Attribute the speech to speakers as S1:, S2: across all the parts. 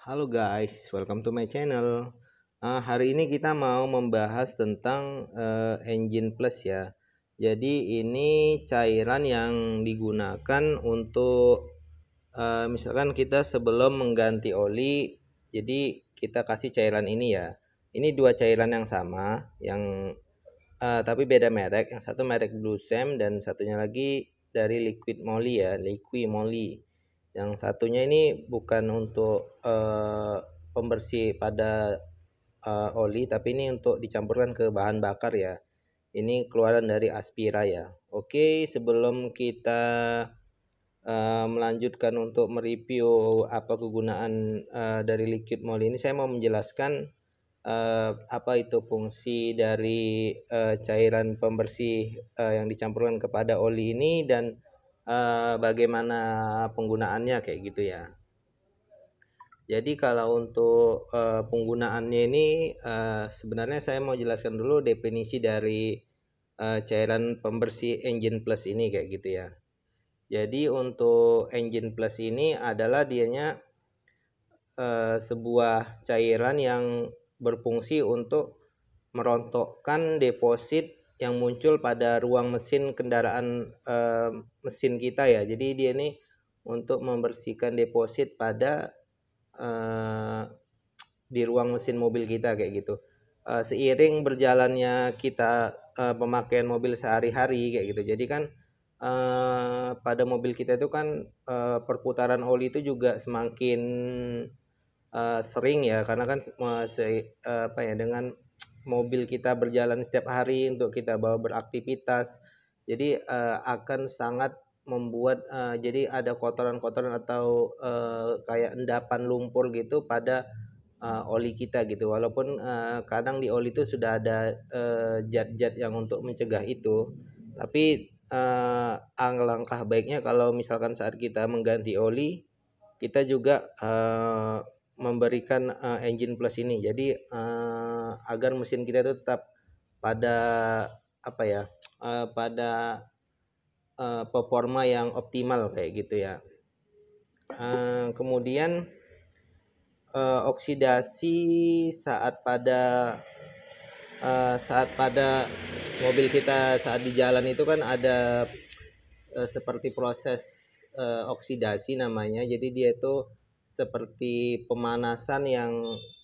S1: Halo guys, welcome to my channel. Hari ini kita mau membahas tentang engine plus ya. Jadi ini cairan yang digunakan untuk misalkan kita sebelum mengganti oli, jadi kita kasih cairan ini ya. Ini dua cairan yang sama, yang tapi beda merek. Yang satu merek Blue Sam dan satunya lagi dari Liquid Moly ya, Liquid Moly. Yang satunya ini bukan untuk pembersih pada oli, tapi ini untuk dicampurkan ke bahan bakar ya. Ini keluaran dari Aspira ya. Oke, sebelum kita melanjutkan untuk mereview apa kegunaan dari Liquid Moly ini, saya mau menjelaskan apa itu fungsi dari cairan pembersih yang dicampurkan kepada oli ini dan bagaimana penggunaannya kayak gitu ya. Jadi kalau untuk penggunaannya ini sebenarnya saya mau jelaskan dulu definisi dari cairan pembersih engine plus ini kayak gitu ya. Jadi untuk engine plus ini adalah dianya sebuah cairan yang berfungsi untuk merontokkan deposit yang muncul pada ruang mesin kendaraan mesin kita ya. Jadi dia ini untuk membersihkan deposit pada di ruang mesin mobil kita kayak gitu. Seiring berjalannya kita pemakaian mobil sehari-hari kayak gitu. Jadi kan pada mobil kita itu kan perputaran oli itu juga semakin sering ya, karena kan dengan mobil kita berjalan setiap hari untuk kita bawa beraktivitas, jadi akan sangat membuat jadi ada kotoran-kotoran atau kayak endapan lumpur gitu pada oli kita gitu. Walaupun kadang di oli itu sudah ada zat-zat yang untuk mencegah itu, tapi alangkah baiknya kalau misalkan saat kita mengganti oli, kita juga memberikan engine plus ini. Jadi agar mesin kita itu tetap pada pada performa yang optimal kayak gitu ya. Kemudian oksidasi saat pada mobil kita saat di jalan itu kan ada seperti proses oksidasi namanya. Jadi dia itu seperti pemanasan yang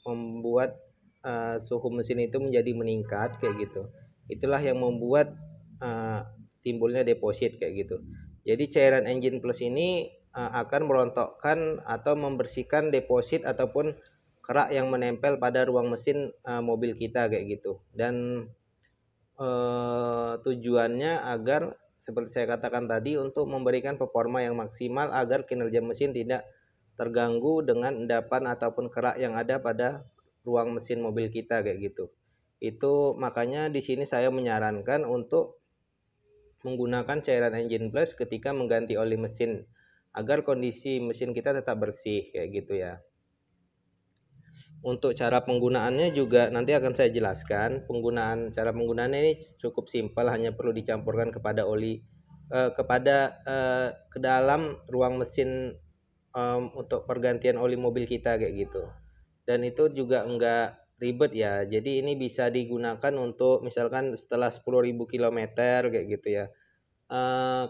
S1: membuat suhu mesin itu menjadi meningkat kayak gitu. Itulah yang membuat timbulnya deposit kayak gitu. Jadi cairan engine plus ini akan merontokkan atau membersihkan deposit ataupun kerak yang menempel pada ruang mesin mobil kita kayak gitu. Dan tujuannya agar seperti saya katakan tadi, untuk memberikan performa yang maksimal agar kinerja mesin tidak terganggu dengan endapan ataupun kerak yang ada pada ruang mesin mobil kita kayak gitu. Itu makanya di sini saya menyarankan untuk menggunakan cairan engine plus ketika mengganti oli mesin agar kondisi mesin kita tetap bersih kayak gitu ya. Untuk cara penggunaannya juga nanti akan saya jelaskan. Cara penggunaannya ini cukup simpel, hanya perlu dicampurkan kepada oli ke dalam ruang mesin untuk pergantian oli mobil kita kayak gitu. Dan itu juga enggak ribet ya. Jadi ini bisa digunakan untuk misalkan setelah 10.000 km kayak gitu ya.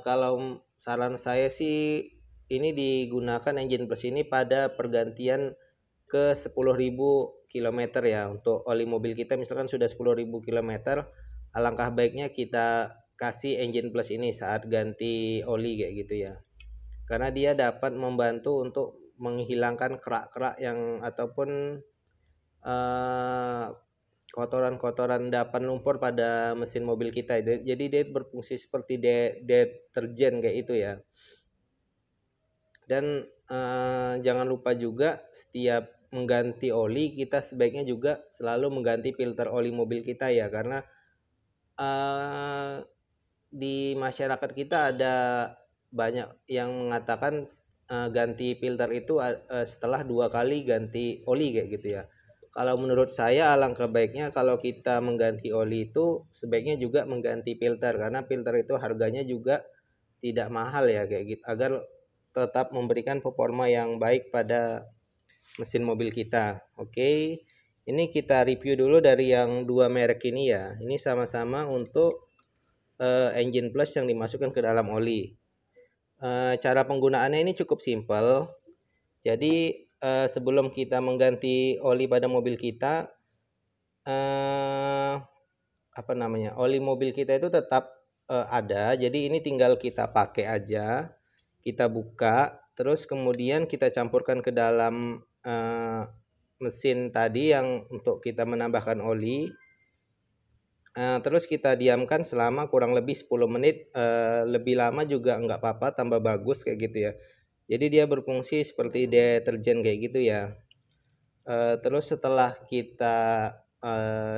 S1: Kalau saran saya sih ini digunakan engine plus ini pada pergantian ke 10.000 km ya. Untuk oli mobil kita misalkan sudah 10.000 km, alangkah baiknya kita kasih engine plus ini saat ganti oli kayak gitu ya. Karena dia dapat membantu untuk menghilangkan kerak-kerak yang ataupun kotoran-kotoran endapan lumpur pada mesin mobil kita. Jadi dia berfungsi seperti deterjen kayak itu ya. Dan jangan lupa juga setiap mengganti oli kita sebaiknya juga selalu mengganti filter oli mobil kita ya, karena di masyarakat kita ada banyak yang mengatakan ganti filter itu setelah 2 kali ganti oli kayak gitu ya. Kalau menurut saya alangkah baiknya kalau kita mengganti oli itu sebaiknya juga mengganti filter, karena filter itu harganya juga tidak mahal ya kayak gitu, agar tetap memberikan performa yang baik pada mesin mobil kita. Oke, ini kita review dulu dari yang dua merek ini ya. Ini sama-sama untuk engine plus yang dimasukkan ke dalam oli. Cara penggunaannya ini cukup simpel. Jadi sebelum kita mengganti oli pada mobil kita, oli mobil kita itu tetap ada. Jadi ini tinggal kita pakai aja, kita buka, terus kemudian kita campurkan ke dalam mesin tadi yang untuk kita menambahkan oli. Terus kita diamkan selama kurang lebih 10 menit, lebih lama juga nggak apa-apa, tambah bagus kayak gitu ya. Jadi dia berfungsi seperti deterjen kayak gitu ya. Terus setelah kita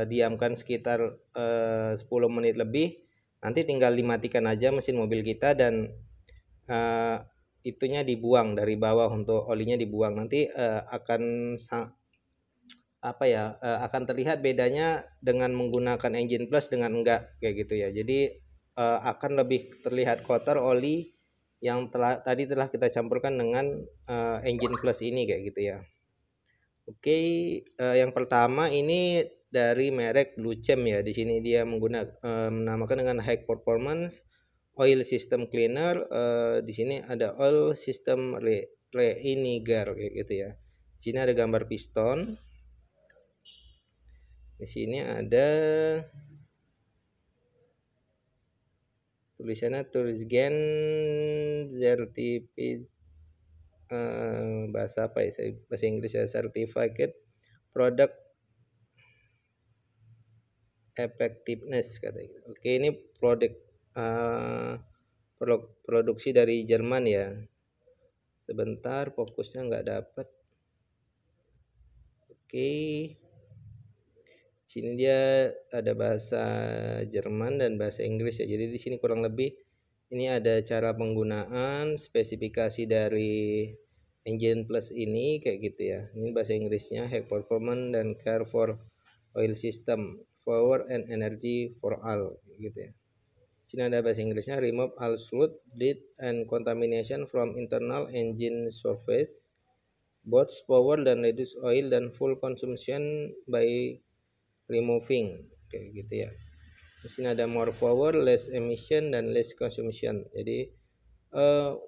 S1: diamkan sekitar 10 menit lebih, nanti tinggal dimatikan aja mesin mobil kita dan itunya dibuang dari bawah, untuk olinya dibuang. Nanti akan terlihat bedanya dengan menggunakan engine plus dengan enggak kayak gitu ya. Jadi akan lebih terlihat kotor oli yang tadi telah kita campurkan dengan engine plus ini kayak gitu ya. Oke, yang pertama ini dari merek Blue Chem ya. Di sini dia menamakan dengan High Performance Oil System Cleaner. Di sini ada Oil System Reiniger kayak gitu ya. Di sini ada gambar piston. Di sini ada tulisannya Turisgen Certificate, bahasa apa ya? Bahasa Inggris ya, Certificate Product Effectiveness katanya. Oke, ini produksi dari Jerman ya. Sebentar, fokusnya nggak dapat. Oke, sini dia ada bahasa Jerman dan bahasa Inggris ya. Jadi di sini kurang lebih ini ada cara penggunaan, spesifikasi dari engine plus ini kayak gitu ya. Ini bahasa Inggrisnya, high performance dan care for oil system, power and energy for all gitu ya. Sini ada bahasa Inggrisnya, remove all soot, dirt and contamination from internal engine surface, both power dan reduce oil dan fuel consumption by removing kayak gitu ya. Di sini ada more power, less emission dan less consumption. Jadi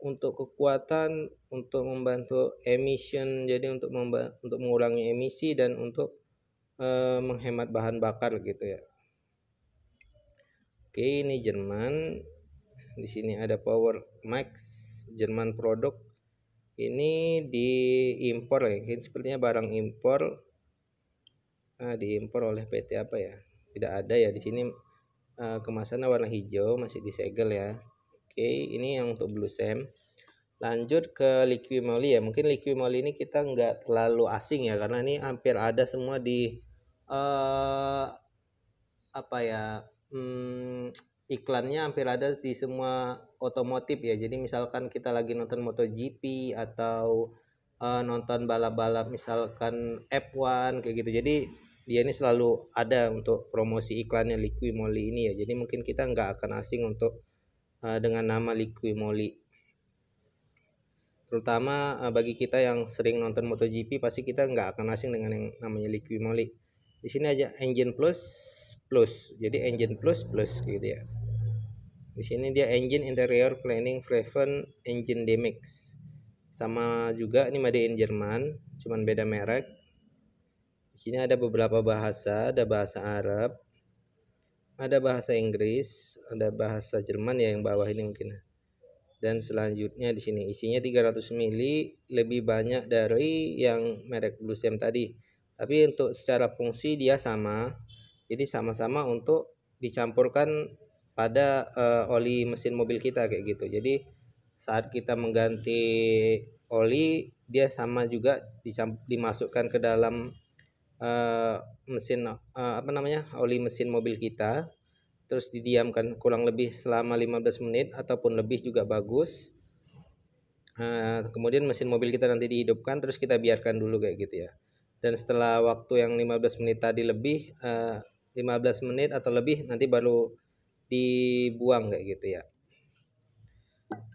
S1: untuk kekuatan, untuk membantu emission, jadi untuk mengurangi emisi dan untuk menghemat bahan bakar gitu ya. Oke, ini Jerman. Di sini ada Power Max Jerman produk. Ini diimpor ya. Ini sepertinya barang impor. Diimpor oleh PT apa ya? Tidak ada ya di sini. Kemasannya warna hijau, masih disegel ya. Oke, ini yang untuk Blue Chem. Lanjut ke Liquimoli ya. Mungkin Liquimoli ini kita nggak terlalu asing ya, karena ini hampir ada semua di iklannya hampir ada di semua otomotif ya. Jadi misalkan kita lagi nonton MotoGP atau nonton balap-balap misalkan F1 kayak gitu. Jadi dia ini selalu ada untuk promosi iklannya Liquimoli ini ya. Jadi mungkin kita nggak akan asing untuk dengan nama Liquimoli. Terutama bagi kita yang sering nonton MotoGP, pasti kita nggak akan asing dengan yang namanya Liquimoli. Di sini aja engine plus, jadi engine plus gitu ya. Di sini dia engine interior cleaning prevent engine damage. Sama juga ini made in Jerman, cuman beda merek. Di sini ada beberapa bahasa, ada bahasa Arab, ada bahasa Inggris, ada bahasa Jerman ya yang bawah ini mungkin. Dan selanjutnya di sini isinya 300 ml, lebih banyak dari yang merek Blue Chem tadi. Tapi untuk secara fungsi dia sama. Jadi sama-sama untuk dicampurkan pada oli mesin mobil kita kayak gitu. Jadi saat kita mengganti oli, dia sama juga dimasukkan ke dalam mesin oli mesin mobil kita, terus didiamkan kurang lebih selama 15 menit ataupun lebih juga bagus. Kemudian mesin mobil kita nanti dihidupkan, terus kita biarkan dulu kayak gitu ya. Dan setelah waktu yang 15 menit tadi lebih, 15 menit atau lebih, nanti baru dibuang kayak gitu ya.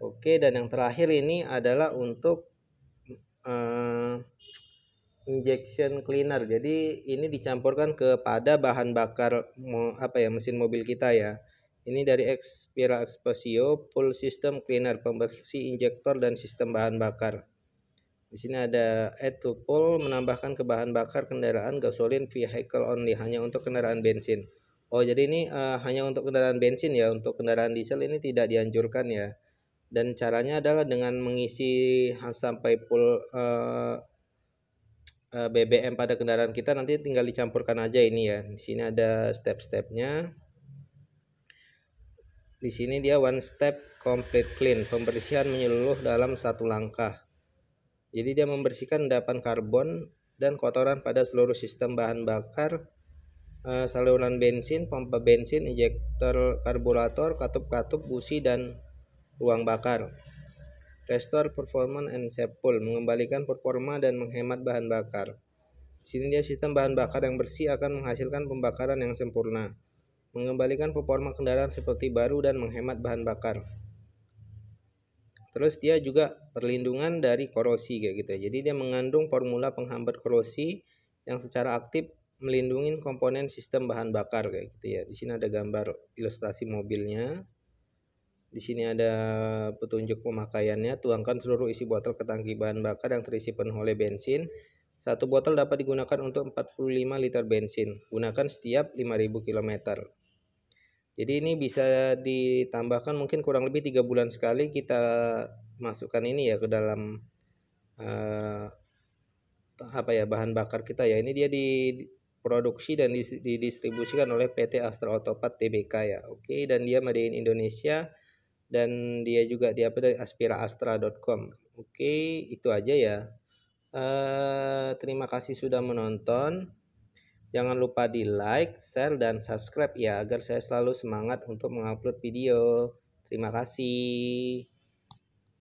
S1: Oke, dan yang terakhir ini adalah untuk injection cleaner. Jadi ini dicampurkan kepada bahan bakar mesin mobil kita ya. Ini dari Expira Exposio Full System Cleaner, pembersih injektor dan sistem bahan bakar. Di sini ada add to full, menambahkan ke bahan bakar kendaraan gasolin vehicle only, hanya untuk kendaraan bensin. Oh, jadi ini hanya untuk kendaraan bensin ya, untuk kendaraan diesel ini tidak dianjurkan ya. Dan caranya adalah dengan mengisi sampai full BBM pada kendaraan kita, nanti tinggal dicampurkan aja ini ya. Di sini ada step-stepnya. Di sini dia one step complete clean, pembersihan menyeluruh dalam satu langkah. Jadi dia membersihkan endapan karbon dan kotoran pada seluruh sistem bahan bakar, saluran bensin, pompa bensin, injektor karburator, katup-katup, busi, dan ruang bakar. Restore performance and save fuel, mengembalikan performa dan menghemat bahan bakar. Di sini dia sistem bahan bakar yang bersih akan menghasilkan pembakaran yang sempurna, mengembalikan performa kendaraan seperti baru dan menghemat bahan bakar. Terus dia juga perlindungan dari korosi kayak gitu ya. Jadi dia mengandung formula penghambat korosi yang secara aktif melindungi komponen sistem bahan bakar kayak gitu ya. Di sini ada gambar ilustrasi mobilnya. Di sini ada petunjuk pemakaiannya. Tuangkan seluruh isi botol ke tangki bahan bakar yang terisi penuh oleh bensin. Satu botol dapat digunakan untuk 45 liter bensin. Gunakan setiap 5.000 km. Jadi ini bisa ditambahkan mungkin kurang lebih 3 bulan sekali kita masukkan ini ya ke dalam bahan bakar kita ya. Ini dia diproduksi dan didistribusikan oleh PT Astra Otopat Tbk ya. Oke, dan dia made in Indonesia dan dia juga dari aspiraastra.com. Oke, itu aja ya. Terima kasih sudah menonton. Jangan lupa di like, share, dan subscribe ya, agar saya selalu semangat untuk mengupload video. Terima kasih.